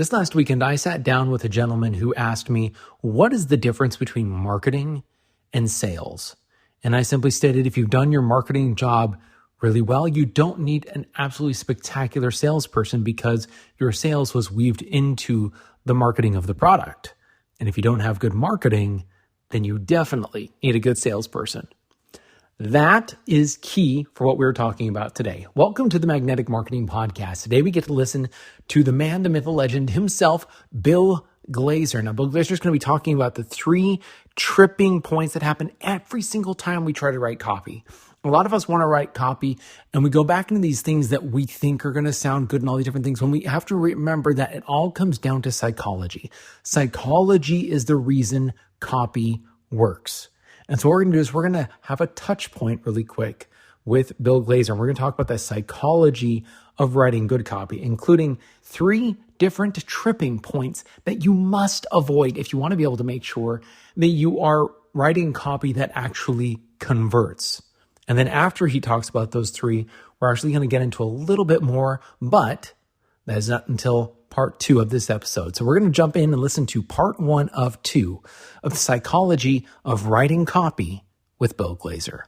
This last weekend, I sat down with a gentleman who asked me, what is the difference between marketing and sales? And I simply stated, if you've done your marketing job really well, you don't need an absolutely spectacular salesperson because your sales was weaved into the marketing of the product. And if you don't have good marketing, then you definitely need a good salesperson. That is key for what we're talking about today. Welcome to the Magnetic Marketing Podcast. Today we get to listen to the man, the myth, the legend himself, Bill Glazer. Now, Bill Glazer is going to be talking about the 3 tripping points that happen every single time we try to write copy. A lot of us want to write copy and we go back into these things that we think are going to sound good and all these different things when we have to remember that it all comes down to psychology. Psychology is the reason copy works. And so what we're going to do is we're going to have a touch point really quick with Bill Glazer. We're going to talk about the psychology of writing good copy, including 3 different tripping points that you must avoid if you want to be able to make sure that you are writing copy that actually converts. And then after he talks about those 3, we're actually going to get into a little bit more, but that is not until part 2 of this episode. So we're going to jump in and listen to part 1 of 2 of the psychology of writing copy with Bill Glazer.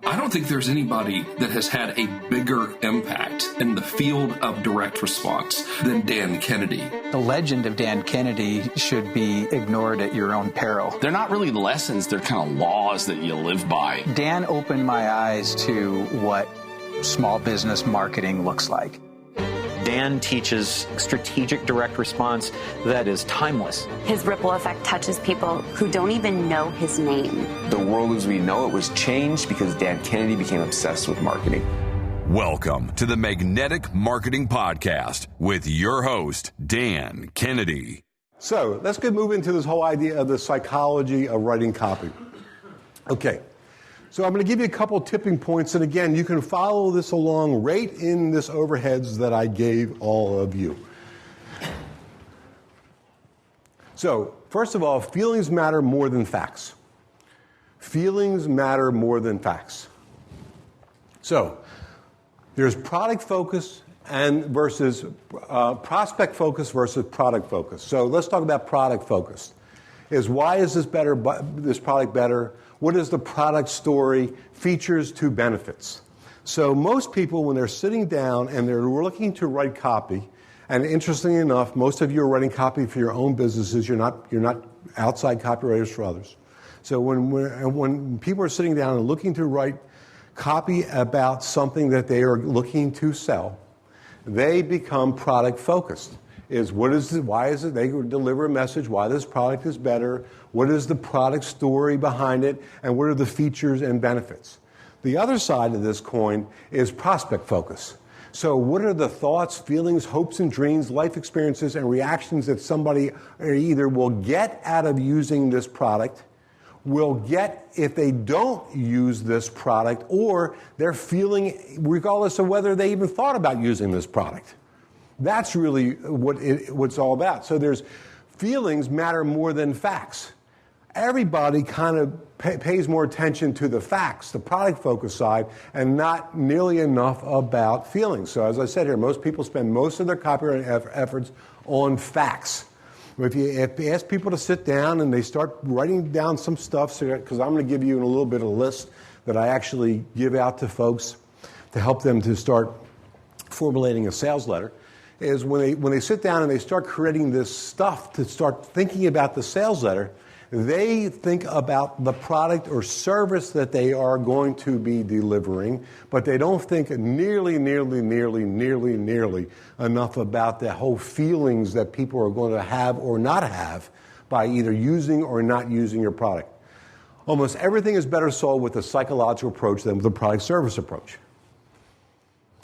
I don't think there's anybody that has had a bigger impact in the field of direct response than Dan Kennedy. The legend of Dan Kennedy should be ignored at your own peril. They're not really lessons, they're kind of laws that you live by. Dan opened my eyes to what small business marketing looks like. Dan teaches strategic direct response that is timeless. His ripple effect touches people who don't even know his name. The world as we know it was changed because Dan Kennedy became obsessed with marketing. Welcome to the Magnetic Marketing Podcast with your host, Dan Kennedy. So let's get moving into this whole idea of the psychology of writing copy. Okay. So I'm going to give you a couple tipping points, and again, you can follow this along right in this overheads that I gave all of you. So, first of all, feelings matter more than facts. Feelings matter more than facts. So, there's product focus and versus prospect focus versus product focus. So let's talk about product focus. Why is this product better? What is the product story, features to benefits? So most people, when they're sitting down and they're looking to write copy, and interestingly enough, most of you are writing copy for your own businesses. You're not outside copywriters for others. So when people are sitting down and looking to write copy about something that they are looking to sell, they become product focused. Why is it they deliver a message, why this product is better, what is the product story behind it, and what are the features and benefits. The other side of this coin is prospect focus. So what are the thoughts, feelings, hopes and dreams, life experiences, and reactions that somebody either will get out of using this product, will get if they don't use this product, or they're feeling regardless of whether they even thought about using this product. That's really what it's all about. So there's feelings matter more than facts. Everybody kind of pays more attention to the facts, the product focus side, and not nearly enough about feelings. So as I said here, most people spend most of their copywriting efforts on facts. If you ask people to sit down and they start writing down some stuff, because I'm going to give you in a little bit of a list that I actually give out to folks to help them to start formulating a sales letter, is when they sit down and they start creating this stuff to start thinking about the sales letter, they think about the product or service that they are going to be delivering, but they don't think nearly enough about the whole feelings that people are going to have or not have by either using or not using your product. Almost everything is better sold with a psychological approach than with a product service approach.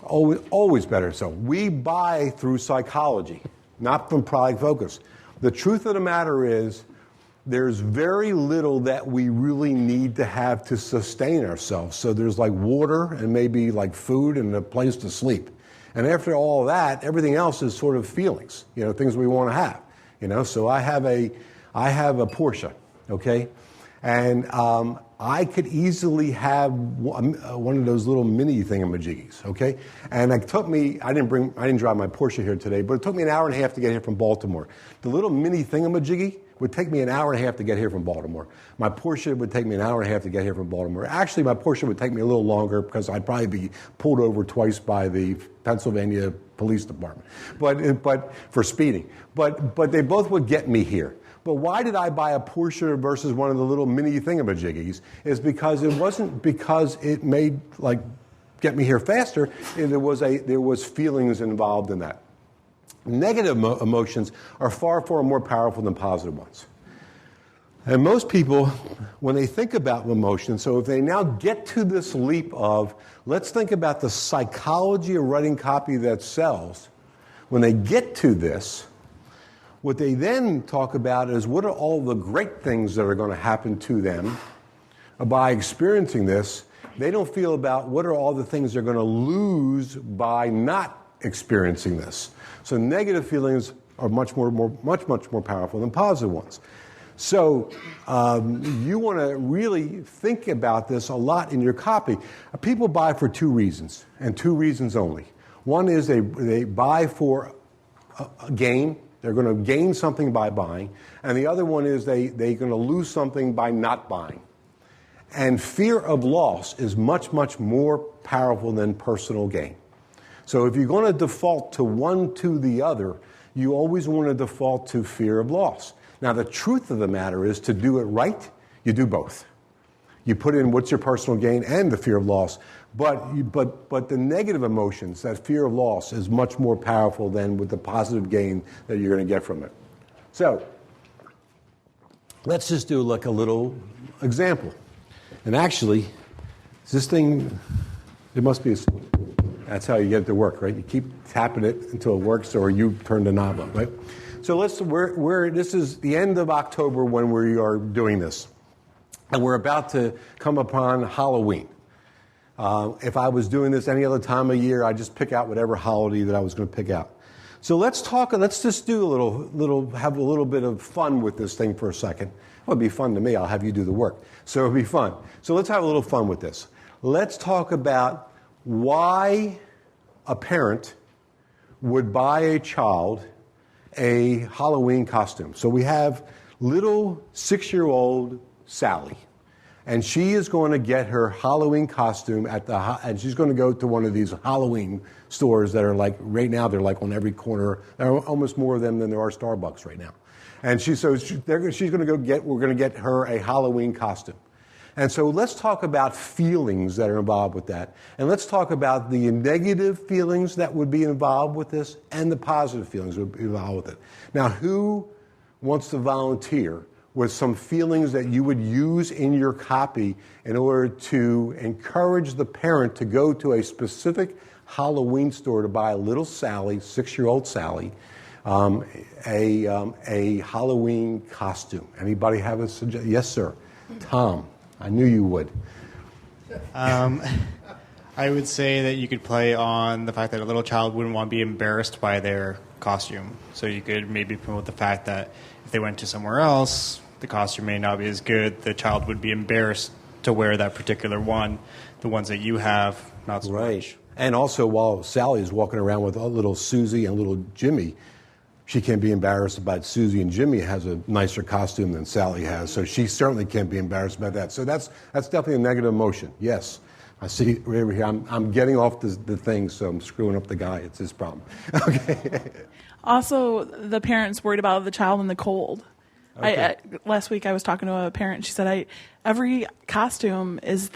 Always better so. We buy through psychology, not from product focus. The truth of the matter is there's very little that we really need to have to sustain ourselves. So there's like water and maybe like food and a place to sleep. And after all that, everything else is sort of feelings, things we want to have. So I have a Porsche, okay? And I could easily have one of those little mini thingamajiggies, okay? And it took me, I didn't drive my Porsche here today, but it took me an hour and a half to get here from Baltimore. The little mini thingamajiggy would take me an hour and a half to get here from Baltimore. My Porsche would take me an hour and a half to get here from Baltimore. Actually, my Porsche would take me a little longer because I'd probably be pulled over twice by the Pennsylvania Police Department, but for speeding. But they both would get me here. But why did I buy a Porsche versus one of the little mini thingamajiggies? Is because it wasn't because it made get me here faster. There was feelings involved in that. Negative emotions are far, far more powerful than positive ones. And most people, when they think about emotions, so if they now get to this leap of, let's think about the psychology of writing copy that sells, when they get to this, what they then talk about is what are all the great things that are going to happen to them by experiencing this. They don't feel about what are all the things they're going to lose by not experiencing this. So negative feelings are much more powerful than positive ones. So you want to really think about this a lot in your copy. People buy for two reasons, and two reasons only. One is they buy for a gain. They're going to gain something by buying. And the other one is they're going to lose something by not buying. And fear of loss is much, much more powerful than personal gain. So if you're going to default to one to the other, you always want to default to fear of loss. Now, the truth of the matter is to do it right, you do both. You put in what's your personal gain and the fear of loss. But the negative emotions, that fear of loss, is much more powerful than with the positive gain that you're going to get from it. So let's just do like a little example. And actually, this thing, it must be, that's how you get it to work, right? You keep tapping it until it works, or you turn the knob up, right? So this is the end of October when we are doing this. And we're about to come upon Halloween. If I was doing this any other time of year, I'd just pick out whatever holiday that I was going to pick out. So let's just do have a little bit of fun with this thing for a second. Well, it'd be fun to me. I'll have you do the work. So it'll be fun. So let's have a little fun with this. Let's talk about why a parent would buy a child a Halloween costume. So we have little 6-year-old Sally. And she is going to get her Halloween costume and she's going to go to one of these Halloween stores that are right now they're on every corner. There are almost more of them than there are Starbucks right now. And she's going to we're going to get her a Halloween costume. And so let's talk about feelings that are involved with that. And let's talk about the negative feelings that would be involved with this and the positive feelings that would be involved with it. Now, who wants to volunteer with some feelings that you would use in your copy in order to encourage the parent to go to a specific Halloween store to buy little Sally, 6-year-old Sally, a Halloween costume? Anybody have a suggestion? Yes, sir. Tom, I knew you would. I would say that you could play on the fact that a little child wouldn't want to be embarrassed by their costume. So you could maybe promote the fact that if they went to somewhere else, the costume may not be as good. The child would be embarrassed to wear that particular one. The ones that you have, not so much. And also, while Sally is walking around with little Susie and little Jimmy, she can't be embarrassed about Susie and Jimmy has a nicer costume than Sally has. So she certainly can't be embarrassed about that. So that's definitely a negative emotion. Yes. I see right over here. I'm getting off the thing, so I'm screwing up the guy. It's his problem. Okay. Also, the parent's worried about the child in the cold. Okay. Last week I was talking to a parent. She said, every costume is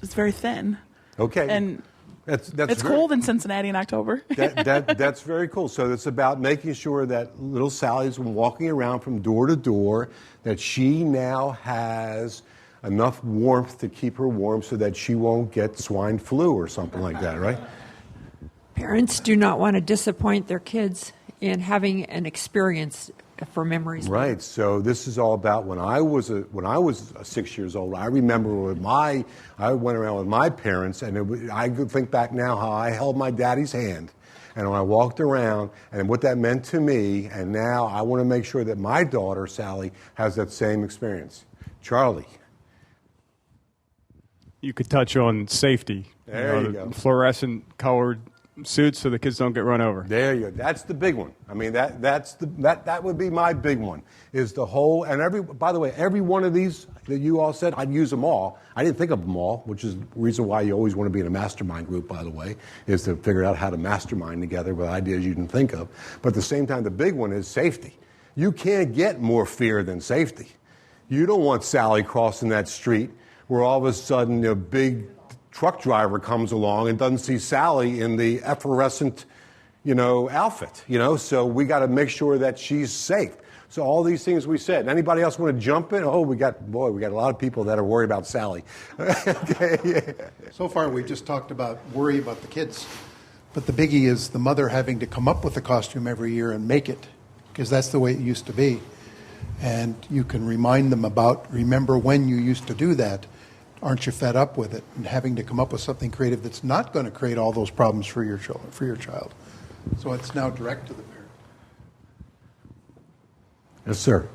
very thin. Okay. And it's cold in Cincinnati in October. That's very cool. So it's about making sure that little Sally's walking around from door to door, that she now has enough warmth to keep her warm so that she won't get swine flu or something like that, right? Parents do not want to disappoint their kids in having an experience for memories. Right. So this is all about when I was 6 years old. I remember I went around with my parents, and I could think back now how I held my daddy's hand, and when I walked around, and what that meant to me. And now I want to make sure that my daughter Sally has that same experience. Charlie. I would say that you could play on the fact that a little child wouldn't want to be embarrassed by their costume. So you could maybe promote the fact that if they went to somewhere else, the costume may not be as good. The child would be embarrassed to wear that particular one. The ones that you have, not so much. Charlie. you could touch on safety. There you go. Fluorescent colored suits so the kids don't get run over. There you go. That's the big one. I mean, that would be my big one, is the whole, and by the way, every one of these that you all said, I'd use them all. I didn't think of them all, which is the reason why you always want to be in a mastermind group, by the way, is to figure out how to mastermind together with ideas you didn't think of. But at the same time, the big one is safety. You can't get more fear than safety. You don't want Sally crossing that street where all of a sudden a big truck driver comes along and doesn't see Sally in the efflorescent, outfit, so we got to make sure that she's safe. So all these things we said. Anybody else want to jump in? Oh, we got a lot of people that are worried about Sally. Okay, yeah. So far we just talked about worry about the kids, but the biggie is the mother having to come up with a costume every year and make it, because that's the way it used to be. And you can remind them remember when you used to do that. Aren't you fed up with it? And having to come up with something creative that's not going to create all those problems for your child. So it's now direct to the parent. Yes, sir.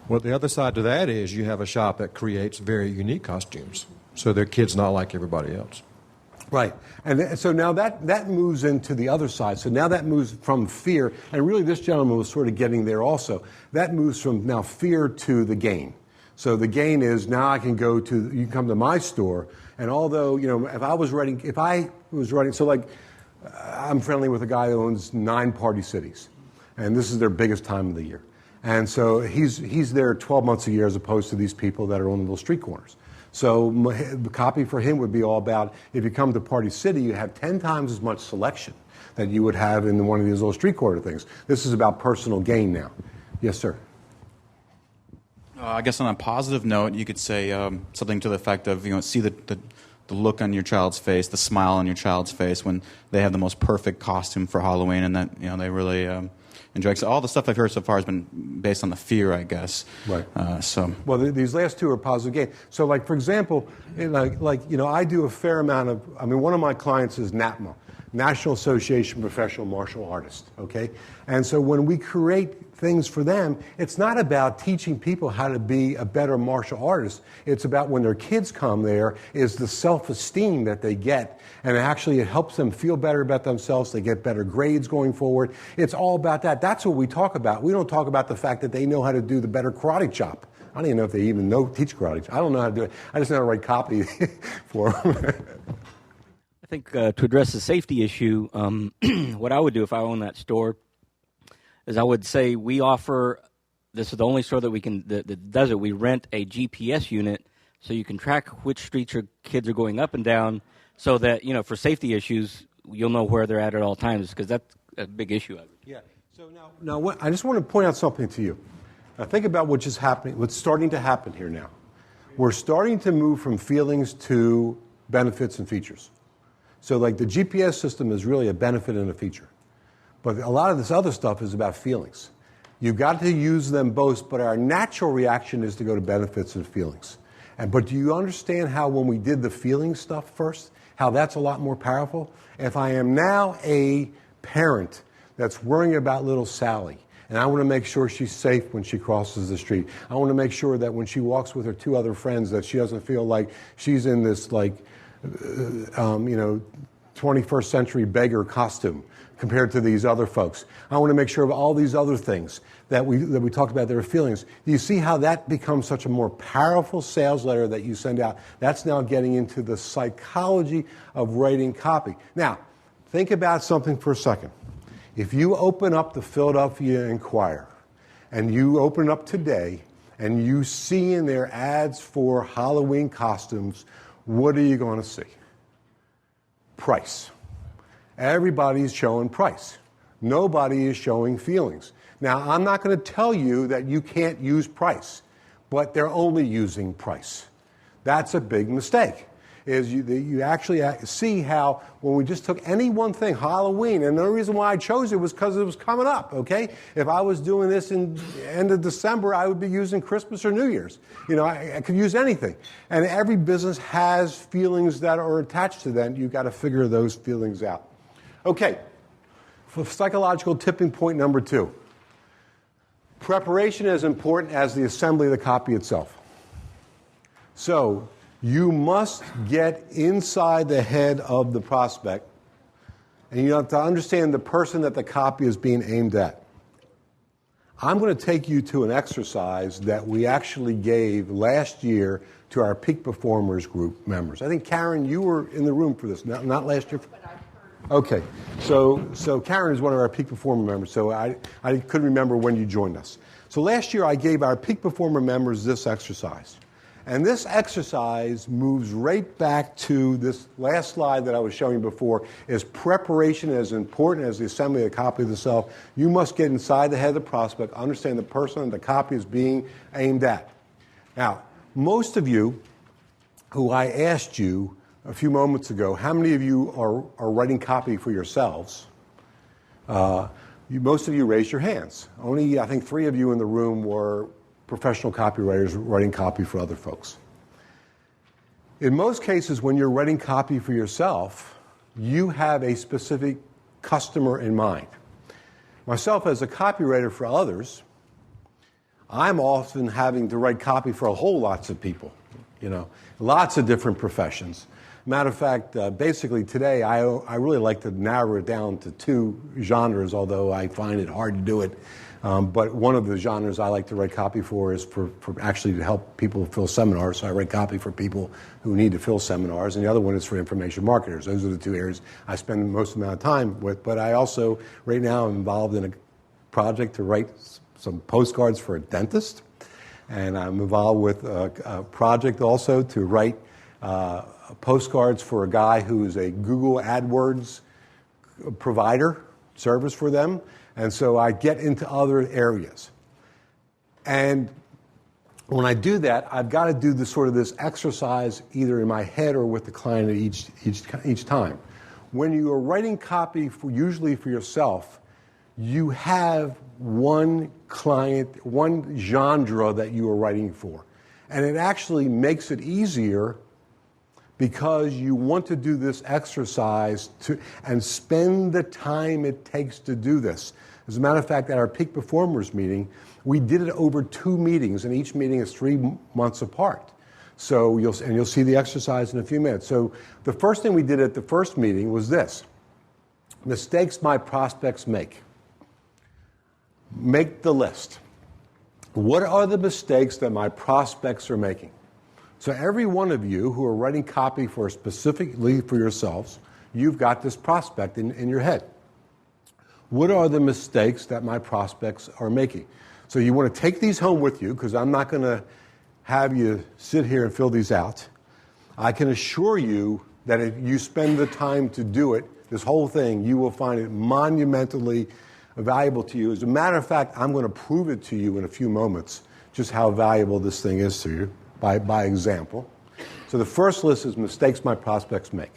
Well, the other side to that is you have a shop that creates very unique costumes, so their kid's not like everybody else. Right. And so now that moves into the other side. So now that moves from fear, and really this gentleman was sort of getting there also. That moves from now fear to the gain. So the gain is now you can come to my store, and although, if I was writing, so like I'm friendly with a guy who owns 9 Party Cities, and this is their biggest time of the year. And so he's there 12 months a year as opposed to these people that are on the little street corners. So the copy for him would be all about, if you come to Party City, you have 10 times as much selection that you would have in one of these little street corner things. This is about personal gain now. Yes, sir. I guess on a positive note, you could say something to the effect of, see the look on your child's face, the smile on your child's face when they have the most perfect costume for Halloween, and that they really enjoy. So all the stuff I've heard so far has been based on the fear, I guess. Right. Well, these last two are positive gain. So, like for example, I do a fair amount of. One of my clients is NAPMA, National Association of Professional Martial Artists. Okay, and so when we create things for them, it's not about teaching people how to be a better martial artist. It's about when their kids come there, is the self-esteem that they get, and actually it helps them feel better about themselves. They get better grades going forward. It's all about that. That's what we talk about. We don't talk about the fact that they know how to do the better karate chop. I don't even know if they even teach karate. I don't know how to do it. I just know how to write copy for them. I think to address the safety issue, what I would do if I owned that store is I would say we offer, this is the only store that does it, we rent a GPS unit so you can track which streets your kids are going up and down so that, for safety issues, you'll know where they're at all times, because that's a big issue. Yeah. So now I just want to point out something to you. Now think about what's starting to happen here now. We're starting to move from feelings to benefits and features. So like the GPS system is really a benefit and a feature. But a lot of this other stuff is about feelings. You've got to use them both, but our natural reaction is to go to benefits and feelings. But do you understand how when we did the feeling stuff first, how that's a lot more powerful? If I am now a parent that's worrying about little Sally, and I want to make sure she's safe when she crosses the street. I want to make sure that when she walks with her 2 other friends that she doesn't feel like she's in this 21st century beggar costume compared to these other folks. I want to make sure of all these other things that we talked about, their feelings. Do you see how that becomes such a more powerful sales letter that you send out? That's now getting into the psychology of writing copy. Now, think about something for a second. If you open up the Philadelphia Inquirer, and you open up today, and you see in there ads for Halloween costumes, what are you going to see? Price. Everybody's showing price. Nobody is showing feelings. Now, I'm not going to tell you that you can't use price, but they're only using price. That's a big mistake. Is you actually see how when we just took any one thing, Halloween, and the only reason why I chose it was because it was coming up, okay? If I was doing this in end of December, I would be using Christmas or New Year's. I could use anything. And every business has feelings that are attached to them. You've got to figure those feelings out. Okay, for psychological tipping point number 2. Preparation is important as the assembly of the copy itself. So, You must get inside the head of the prospect, and you have to understand the person that the copy is being aimed at. I'm going to take you to an exercise that we actually gave last year to our Peak Performers Group members. I think, Karen, you were in the room for this, not last year? Okay, so Karen is one of our Peak Performer members, so I couldn't remember when you joined us. So last year I gave our Peak Performer members this exercise. And this exercise moves right back to this last slide that I was showing you before. Is preparation as important as the assembly of the copy of the self? You must get inside the head of the prospect, understand the person the copy is being aimed at. Now, most of you who I asked you a few moments ago, how many of you are writing copy for yourselves? Most of you raised your hands. Only, I think, 3 of you in the room were professional copywriters writing copy for other folks. In most cases, when you're writing copy for yourself, you have a specific customer in mind. Myself, as a copywriter for others, I'm often having to write copy for a whole lots of people, lots of different professions. Matter of fact, basically today, I really like to narrow it down to 2 genres, although I find it hard to do it. But one of the genres I like to write copy for is for actually to help people fill seminars. So I write copy for people who need to fill seminars. And the other one is for information marketers. Those are the 2 areas I spend most amount of time with. But I also, right now, am involved in a project to write some postcards for a dentist. And I'm involved with a project also to write postcards for a guy who's a Google AdWords provider, service for them. And so I get into other areas. And when I do that, I've got to do this exercise either in my head or with the client each time. When you are writing copy, usually for yourself, you have one client, one genre that you are writing for. And it actually makes it easier because you want to do this exercise and spend the time it takes to do this. As a matter of fact, at our Peak Performers meeting, we did it over 2 meetings, and each meeting is 3 months apart. So you'll see the exercise in a few minutes. So the first thing we did at the first meeting was this: mistakes my prospects make. Make the list. What are the mistakes that my prospects are making? So every one of you who are writing copy for specifically for yourselves, you've got this prospect in your head. What are the mistakes that my prospects are making? So you want to take these home with you, because I'm not going to have you sit here and fill these out. I can assure you that if you spend the time to do it, this whole thing, you will find it monumentally valuable to you. As a matter of fact, I'm going to prove it to you in a few moments, just how valuable this thing is to you by example. So the first list is mistakes my prospects make.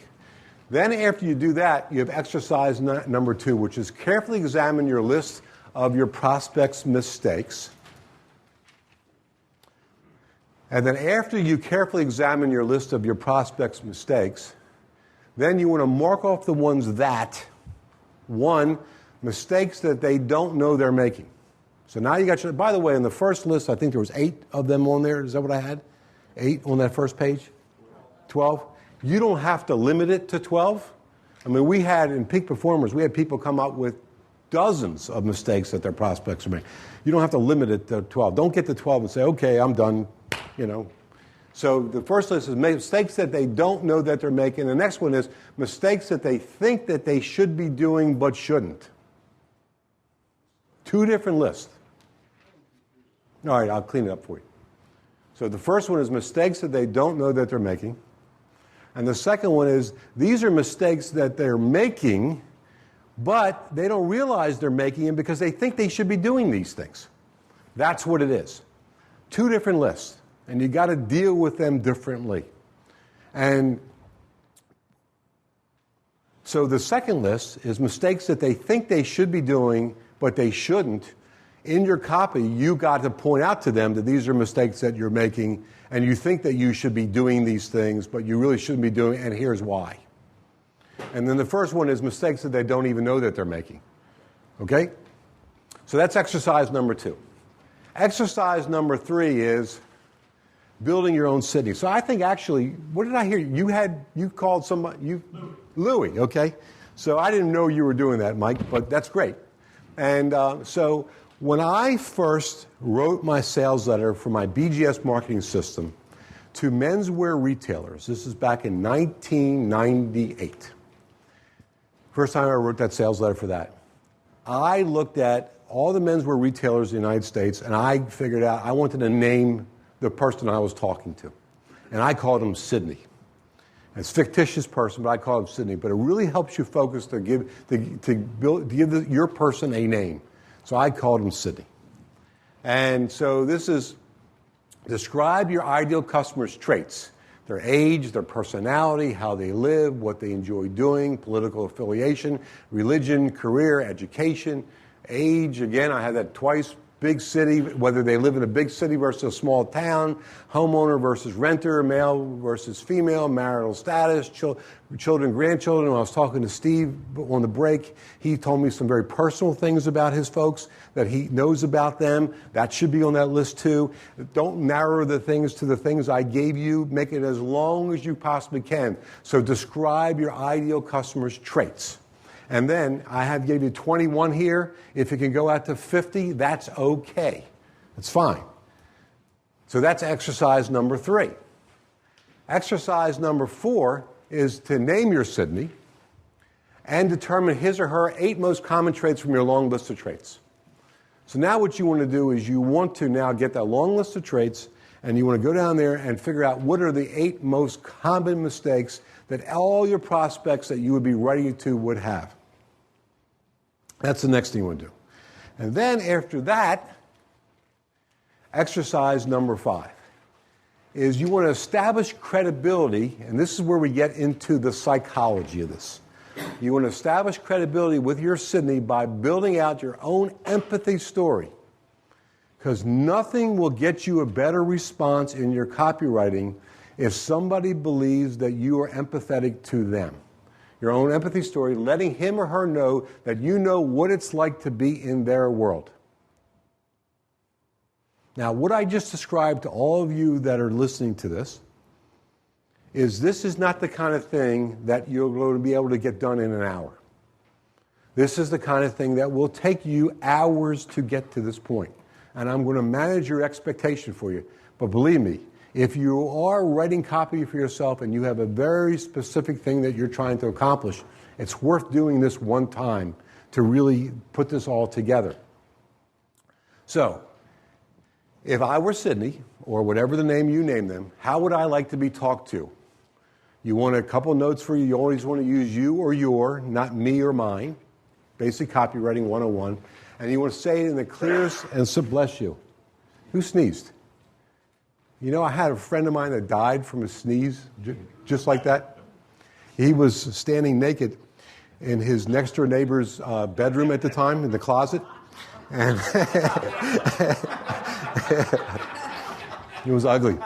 Then after you do that, you have exercise number 2, which is carefully examine your list of your prospects' mistakes. And then after you carefully examine your list of your prospects' mistakes, then you want to mark off the ones that, 1, mistakes that they don't know they're making. So now you got by the way, in the first list, I think there was 8 of them on there. Is that what I had? 8 on that first page? 12? You don't have to limit it to 12. I mean, we had, in Peak Performers, we had people come up with dozens of mistakes that their prospects are making. You don't have to limit it to 12. Don't get to 12 and say, okay, I'm done, So the first list is mistakes that they don't know that they're making. The next one is mistakes that they think that they should be doing but shouldn't. 2 different lists. All right, I'll clean it up for you. So the first one is mistakes that they don't know that they're making. And the second one is these are mistakes that they're making, but they don't realize they're making them because they think they should be doing these things. That's what it is. 2 different lists, and you got to deal with them differently. And so the second list is mistakes that they think they should be doing, but they shouldn't. In your copy, you got to point out to them that these are mistakes that you're making, and you think that you should be doing these things, but you really shouldn't be doing, and here's why. And then the first one is mistakes that they don't even know that they're making. Okay? So that's exercise number 2. Exercise number 3 is building your own Sydney. So I think actually, what did I hear? You called somebody, Louie, okay? So I didn't know you were doing that, Mike, but that's great. And so when I first wrote my sales letter for my BGS marketing system to menswear retailers, this is back in 1998. First time I wrote that sales letter for that. I looked at all the menswear retailers in the United States, and I figured out I wanted to name the person I was talking to. And I called him Sydney. It's a fictitious person, but I call him Sydney. But it really helps you focus to give your person a name. So I called him Sydney. And so this is describe your ideal customer's traits. Their age, their personality, how they live, what they enjoy doing, political affiliation, religion, career, education, age. Again, I had that twice. Big city, whether they live in a big city versus a small town, homeowner versus renter, male versus female, marital status, children, grandchildren. When I was talking to Steve on the break, he told me some very personal things about his folks that he knows about them. That should be on that list too. Don't narrow the things to the things I gave you. Make it as long as you possibly can. So describe your ideal customer's traits. And then I have gave you 21 here. If you can go out to 50, that's okay. That's fine. So that's exercise number 3. Exercise number 4 is to name your Sydney and determine his or her 8 most common traits from your long list of traits. So now what you want to do is you want to now get that long list of traits, and you want to go down there and figure out what are the 8 most common mistakes that all your prospects that you would be writing to would have. That's the next thing you want to do. And then after that, exercise number 5 is you want to establish credibility, and this is where we get into the psychology of this. You want to establish credibility with your Sydney by building out your own empathy story. Because nothing will get you a better response in your copywriting if somebody believes that you are empathetic to them. Your own empathy story, letting him or her know that you know what it's like to be in their world. Now, what I just described to all of you that are listening to this is not the kind of thing that you're going to be able to get done in an hour. This is the kind of thing that will take you hours to get to this point. And I'm going to manage your expectation for you. But believe me, if you are writing copy for yourself and you have a very specific thing that you're trying to accomplish, it's worth doing this one time to really put this all together. So, if I were Sydney, or whatever the name you name them, how would I like to be talked to? You want a couple notes for you. You always want to use you or your, not me or mine. Basic copywriting 101. And you want to say it in the clearest, and so bless you. Who sneezed? You know, I had a friend of mine that died from a sneeze, just like that. He was standing naked in his next-door neighbor's bedroom at the time, in the closet. And it was ugly.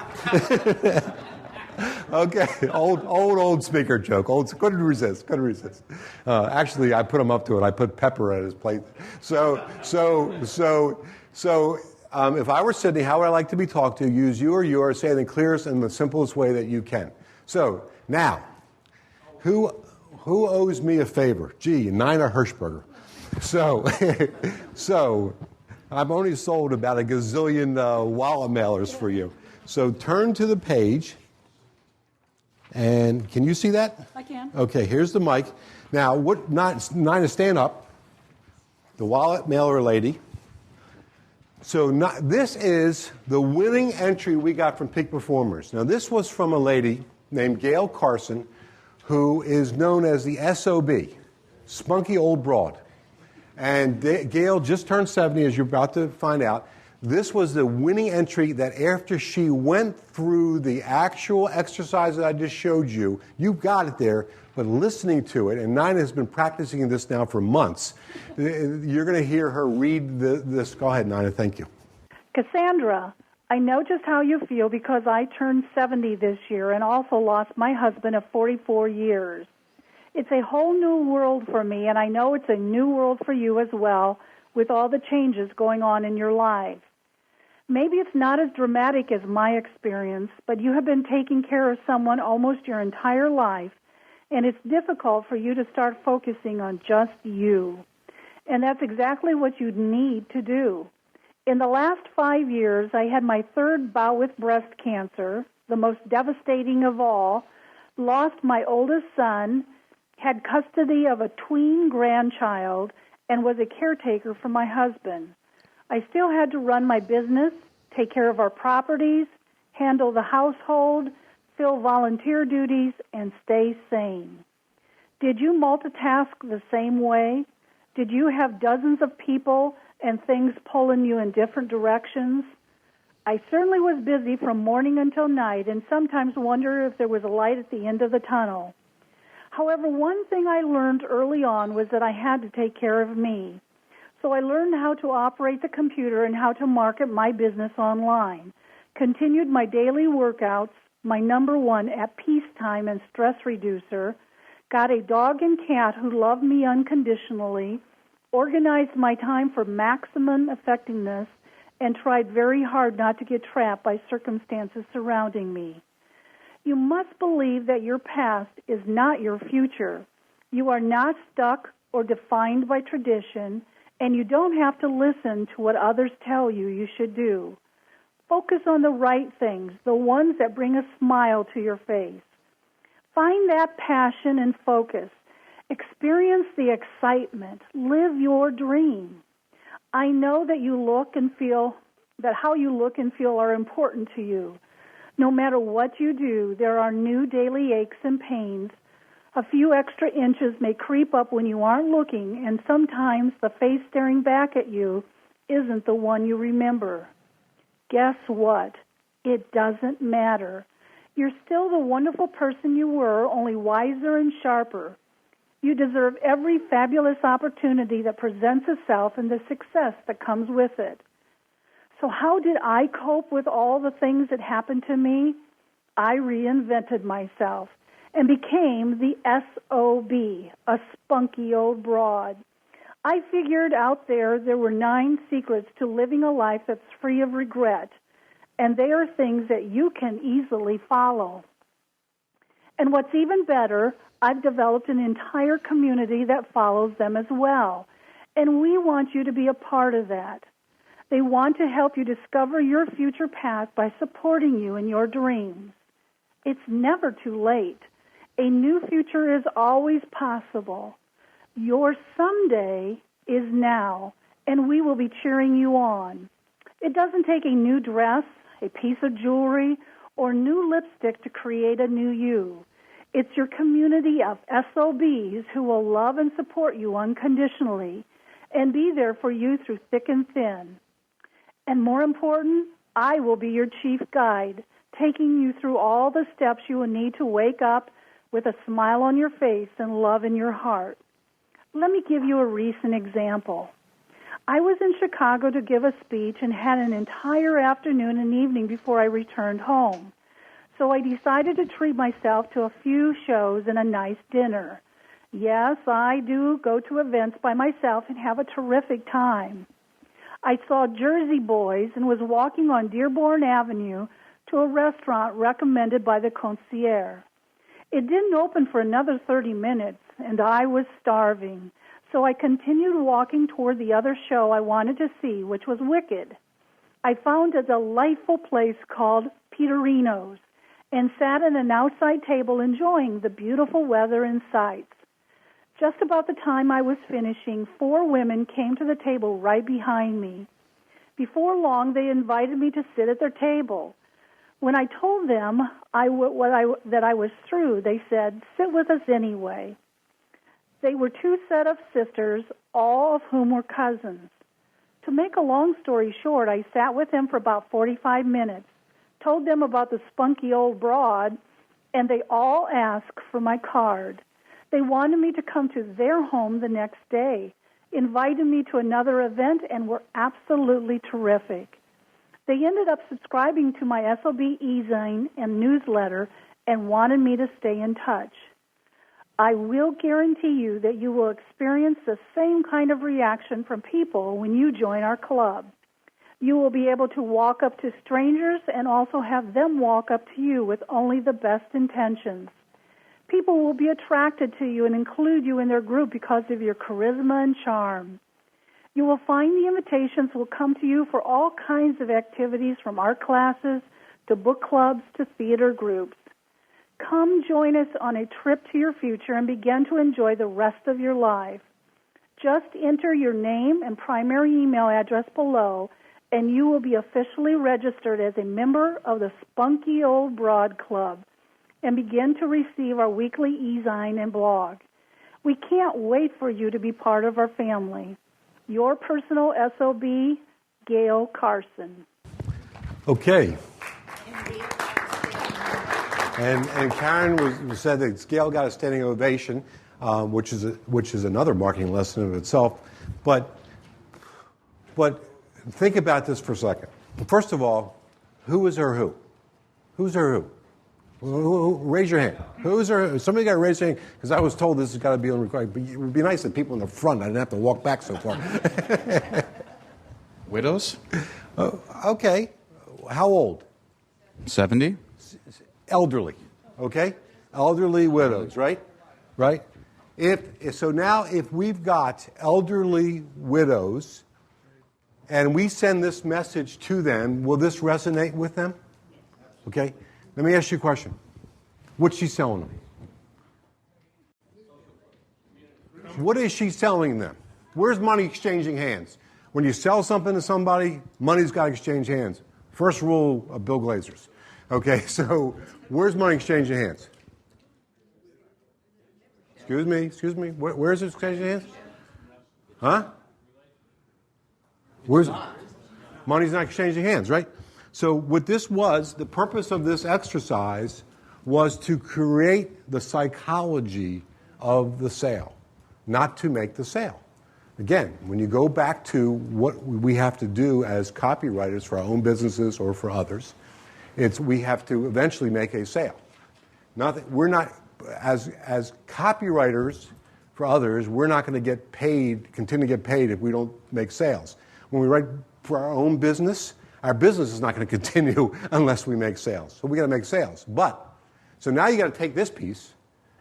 Okay, old speaker joke. Couldn't resist. Actually, I put him up to it. I put pepper at his plate. If I were Sydney, how would I like to be talked to? Use you or yours, say it in the clearest and the simplest way that you can. So, now, who owes me a favor? Gee, Nina Hirschberger. So, I've only sold about a gazillion wallet mailers for you. So turn to the page, and can you see that? I can. Okay, here's the mic. Now, Nina, stand up. The wallet mailer lady. So this is the winning entry we got from Peak Performers. Now, this was from a lady named Gail Carson, who is known as the SOB, Spunky Old Broad. And Gail just turned 70, as you're about to find out. This was the winning entry that after she went through the actual exercise that I just showed you, you got it there, but listening to it, and Nina has been practicing this now for months, you're going to hear her read this. Go ahead, Nina, thank you. Cassandra, I know just how you feel because I turned 70 this year and also lost my husband of 44 years. It's a whole new world for me, and I know it's a new world for you as well, with all the changes going on in your life. Maybe it's not as dramatic as my experience, but you have been taking care of someone almost your entire life, and it's difficult for you to start focusing on just you. And that's exactly what you need to do. In the last 5 years, I had my third bout with breast cancer, the most devastating of all, lost my oldest son, had custody of a tween grandchild, and was a caretaker for my husband. I still had to run my business, take care of our properties, handle the household, fill volunteer duties, and stay sane. Did you multitask the same way? Did you have dozens of people and things pulling you in different directions? I certainly was busy from morning until night and sometimes wondered if there was a light at the end of the tunnel. However, one thing I learned early on was that I had to take care of me. So I learned how to operate the computer and how to market my business online, continued my daily workouts, my number one at peacetime and stress reducer, got a dog and cat who love me unconditionally, organized my time for maximum effectiveness, and tried very hard not to get trapped by circumstances surrounding me. You must believe that your past is not your future. You are not stuck or defined by tradition, and you don't have to listen to what others tell you should do. Focus on the right things, the ones that bring a smile to your face. Find that passion and focus. Experience the excitement. Live your dream. I know that you look and feel, that how you look and feel are important to you. No matter what you do, there are new daily aches and pains. A few extra inches may creep up when you aren't looking, and sometimes the face staring back at you isn't the one you remember. Guess what? It doesn't matter. You're still the wonderful person you were, only wiser and sharper. You deserve every fabulous opportunity that presents itself and the success that comes with it. So how did I cope with all the things that happened to me? I reinvented myself and became the SOB, a spunky old broad. I figured out there were 9 secrets to living a life that's free of regret, and they are things that you can easily follow. And what's even better, I've developed an entire community that follows them as well, and we want you to be a part of that. They want to help you discover your future path by supporting you in your dreams. It's never too late. A new future is always possible. Your someday is now, and we will be cheering you on. It doesn't take a new dress, a piece of jewelry, or new lipstick to create a new you. It's your community of SOBs who will love and support you unconditionally and be there for you through thick and thin. And more important, I will be your chief guide, taking you through all the steps you will need to wake up with a smile on your face and love in your heart. Let me give you a recent example. I was in Chicago to give a speech and had an entire afternoon and evening before I returned home. So I decided to treat myself to a few shows and a nice dinner. Yes, I do go to events by myself and have a terrific time. I saw Jersey Boys and was walking on Dearborn Avenue to a restaurant recommended by the concierge. It didn't open for another 30 minutes, and I was starving. So I continued walking toward the other show I wanted to see, which was Wicked. I found a delightful place called Peterino's and sat at an outside table enjoying the beautiful weather and sights. Just about the time I was finishing, 4 women came to the table right behind me. Before long, they invited me to sit at their table. When I told them that I was through, they said, "Sit with us anyway." They were 2 set of sisters, all of whom were cousins. To make a long story short, I sat with them for about 45 minutes, told them about the spunky old broad, and they all asked for my card. They wanted me to come to their home the next day, invited me to another event, and were absolutely terrific. They ended up subscribing to my SOB e-zine and newsletter and wanted me to stay in touch. I will guarantee you that you will experience the same kind of reaction from people when you join our club. You will be able to walk up to strangers and also have them walk up to you with only the best intentions. People will be attracted to you and include you in their group because of your charisma and charm. You will find the invitations will come to you for all kinds of activities, from art classes to book clubs to theater groups. Come join us on a trip to your future and begin to enjoy the rest of your life. Just enter your name and primary email address below, and you will be officially registered as a member of the Spunky Old Broad Club and begin to receive our weekly e-zine and blog. We can't wait for you to be part of our family. Your personal SOB, Gail Carson. Okay. And Karen said that Gail got a standing ovation, which is another marketing lesson of itself. But think about this for a second. First of all, who is her who? Who's her who? Raise your hand. Who's her? Somebody got to raise their hand, because I was told this has got to be on recording. But it would be nice if people in the front, I didn't have to walk back so far. Widows? Okay. How old? 70. Elderly. Okay? Elderly widows, right? Right? So now if we've got elderly widows and we send this message to them, will this resonate with them? Okay? Let me ask you a question. What's she selling them? What is she selling them? Where's money exchanging hands? When you sell something to somebody, money's got to exchange hands. First rule of Bill Glazer's. Okay, so where's money exchanging hands? Excuse me. Where's it exchanging hands? Huh? Where's money's not exchanging hands, right? So what this was, the purpose of this exercise was to create the psychology of the sale, not to make the sale. Again, when you go back to what we have to do as copywriters for our own businesses or for others, we have to eventually make a sale. We're not, as copywriters for others, we're not going to continue to get paid if we don't make sales. When we write for our own business, our business is not going to continue unless we make sales. So we got to make sales. So now you got to take this piece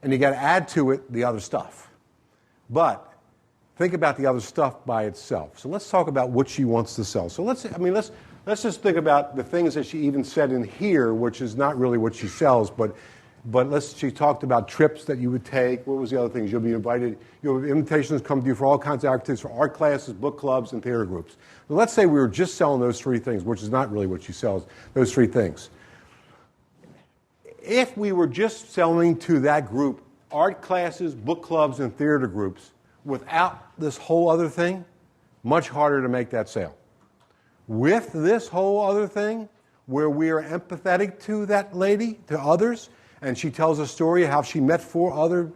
and you got to add to it the other stuff. But think about the other stuff by itself. So let's talk about what she wants to sell. So let's just think about the things that she even said in here, which is not really what she sells, but she talked about trips that you would take. What was the other things? You'll be invited. Invitations come to you for all kinds of activities, for art classes, book clubs, and theater groups. But let's say we were just selling those three things, which is not really what she sells, those three things. If we were just selling to that group art classes, book clubs, and theater groups without this whole other thing, much harder to make that sale. With this whole other thing, where we are empathetic to that lady, to others, and she tells a story of how she met four other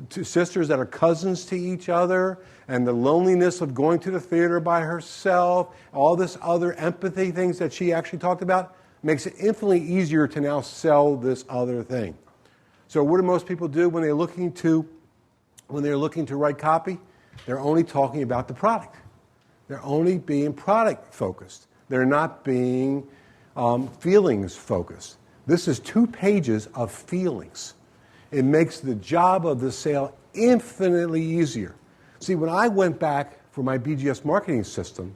sisters that are cousins to each other, and the loneliness of going to the theater by herself, all this other empathy things that she actually talked about, makes it infinitely easier to now sell this other thing. So what do most people do when they're looking to write copy? They're only talking about the product. They're only being product focused. They're not being feelings focused. This is 2 pages of feelings. It makes the job of the sale infinitely easier. See, when I went back for my BGS marketing system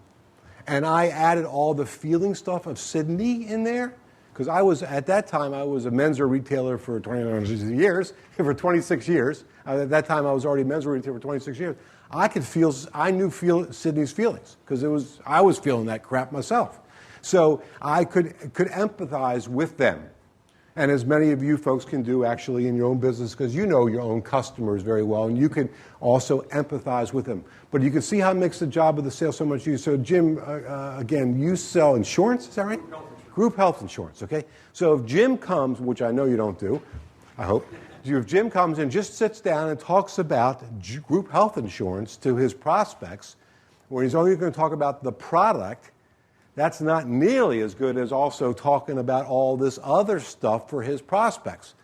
and I added all the feeling stuff of Sydney in there, because at that time I was a menswear retailer for 26 years. At that time I was already a menswear retailer for 26 years. I knew Sydney's feelings because I was feeling that crap myself. So I could empathize with them. And as many of you folks can do actually in your own business, because you know your own customers very well, and you can also empathize with them. But you can see how it makes the job of the sale so much easier. So Jim, again, you sell insurance, is that right? Group health insurance, okay? So if Jim comes, which I know you don't do, I hope, if Jim comes and just sits down and talks about group health insurance to his prospects, where he's only going to talk about the product, that's not nearly as good as also talking about all this other stuff for his prospects.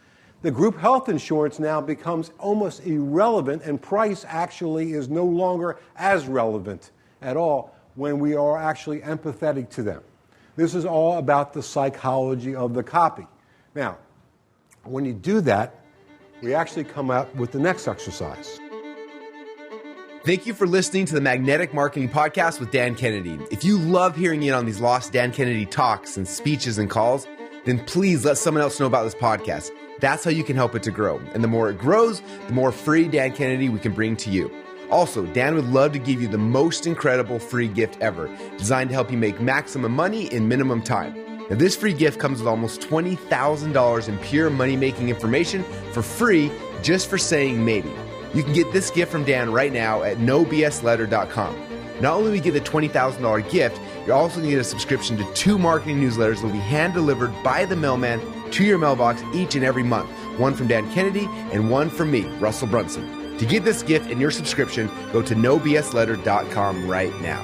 The group health insurance now becomes almost irrelevant, and price actually is no longer as relevant at all when we are actually empathetic to them. This is all about the psychology of the copy. Now, when you do that, we actually come up with the next exercise. Thank you for listening to the Magnetic Marketing Podcast with Dan Kennedy. If you love hearing in on these lost Dan Kennedy talks and speeches and calls, then please let someone else know about this podcast. That's how you can help it to grow. And the more it grows, the more free Dan Kennedy we can bring to you. Also, Dan would love to give you the most incredible free gift ever, designed to help you make maximum money in minimum time. Now, this free gift comes with almost $20,000 in pure money-making information for free just for saying maybe. You can get this gift from Dan right now at nobsletter.com. Not only will you get the $20,000 gift, you're also going to get a subscription to 2 marketing newsletters that will be hand-delivered by the mailman to your mailbox each and every month. One from Dan Kennedy and one from me, Russell Brunson. To get this gift and your subscription, go to nobsletter.com right now.